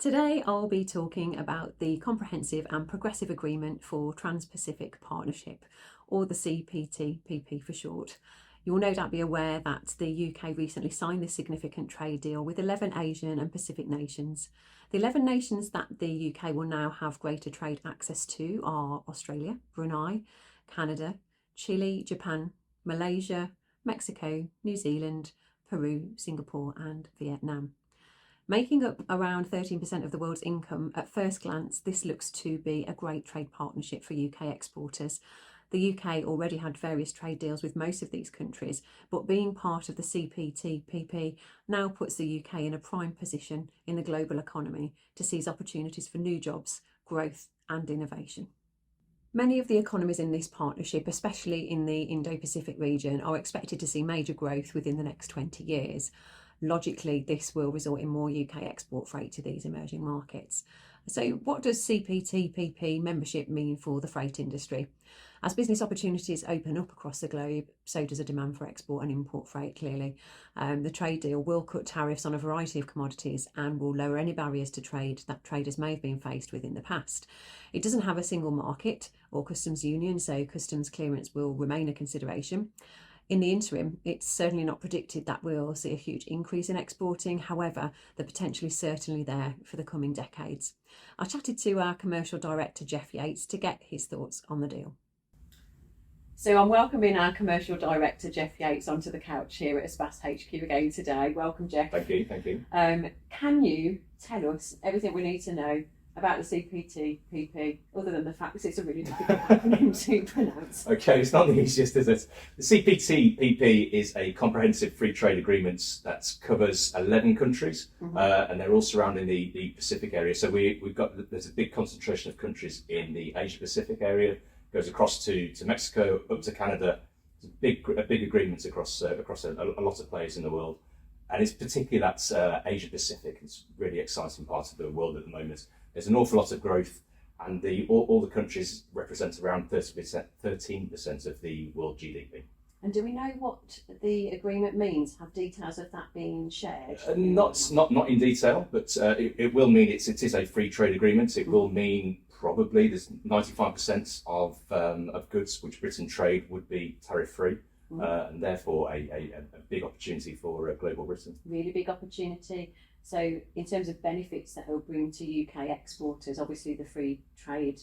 Today I'll be talking about the Comprehensive and Progressive Agreement for Trans-Pacific Partnership, or the CPTPP for short. You will no doubt be aware that the UK recently signed this significant trade deal with 11 Asian and Pacific nations. The 11 nations that the UK will now have greater trade access to are Australia, Brunei, Canada, Chile, Japan, Malaysia, Mexico, New Zealand, Peru, Singapore and Vietnam. Making up around 13% of the world's income, at first glance, this looks to be a great trade partnership for UK exporters. The UK already had various trade deals with most of these countries, but being part of the CPTPP now puts the UK in a prime position in the global economy to seize opportunities for new jobs, growth and innovation. Many of the economies in this partnership, especially in the Indo-Pacific region, are expected to see major growth within the next 20 years. Logically, this will result in more UK export freight to these emerging markets. So what does CPTPP membership mean for the freight industry? As business opportunities open up across the globe, so does a demand for export and import freight, clearly. The trade deal will cut tariffs on a variety of commodities and will lower any barriers to trade that traders may have been faced with in the past. It doesn't have a single market or customs union, so customs clearance will remain a consideration. In the interim, it's certainly not predicted that we'll see a huge increase in exporting. However, the potential is certainly there for the coming decades. I chatted to our commercial director, Geoff, to get his thoughts on the deal. So I'm welcoming our commercial director, Geoff Yates, onto the couch here at EspaceTV HQ again today. Welcome, Geoff. Thank you, thank you. Can you tell us everything we need to know about the CPTPP, other than the fact that it's a really difficult acronym to pronounce? Okay, it's not the easiest, is it? The CPTPP is a comprehensive free trade agreement that covers 11 countries, and they're all surrounding the Pacific area. So there's a big concentration of countries in the Asia Pacific area, goes across to Mexico, up to Canada. It's a big agreement across a lot of players in the world. And it's particularly that Asia Pacific. It's a really exciting part of the world at the moment. There's an awful lot of growth, and all the countries represent around 13% of the world GDP. And do we know what the agreement means? Have details of that been shared? Not in detail, but it will mean it is a free trade agreement. It will mean probably there's 95% of goods which Britain trade would be tariff-free. And therefore a big opportunity for global Britain. Really big opportunity. So in terms of benefits that it will bring to UK exporters, obviously the free trade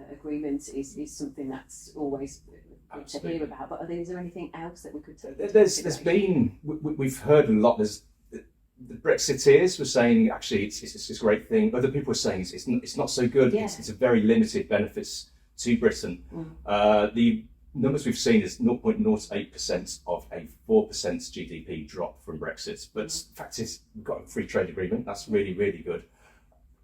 agreement is something that's always good to hear about. But is there anything else that we could take? We've heard a lot. There's the Brexiteers were saying actually it's a great thing. Other people were saying it's not so good. Yeah. It's a very limited benefits to Britain. The numbers we've seen is 0.08% of a 4% GDP drop from Brexit. But the fact is, we've got a free trade agreement. That's really, really good.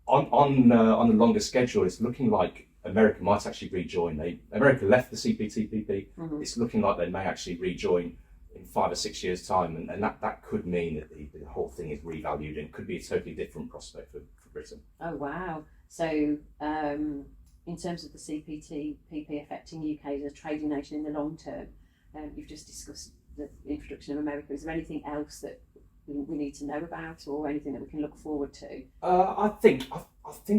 On a longer schedule, it's looking like America might actually rejoin. America left the CPTPP. It's looking like they may actually rejoin in 5 or 6 years' time. And that could mean that the whole thing is revalued and could be a totally different prospect for Britain. Oh, wow. So in terms of the CPTPP affecting UK as a trading nation in the long term, you've just discussed the introduction of America. Is there anything else that we need to know about, or anything that we can look forward to? I think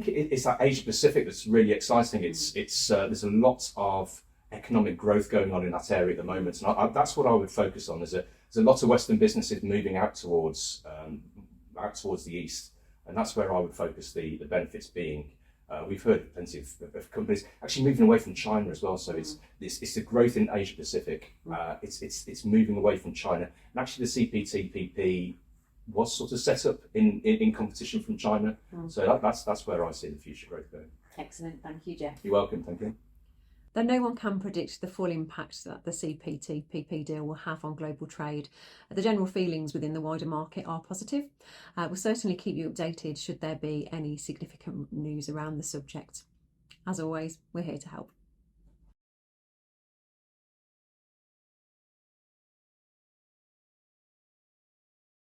it's that Asia Pacific that's really exciting. It's there's a lot of economic growth going on in that area at the moment, and that's what I would focus on. There's a lot of Western businesses moving out towards the east, and that's where I would focus the benefits being. We've heard plenty of companies actually moving away from China as well. So it's the growth in Asia Pacific. It's moving away from China. And actually, the CPTPP was sort of set up in competition from China. So that's where I see the future growth going. Excellent, thank you, Geoff. You're welcome. Thank you. Though no one can predict the full impact that the CPTPP deal will have on global trade, the general feelings within the wider market are positive. We'll certainly keep you updated should there be any significant news around the subject. As always, we're here to help.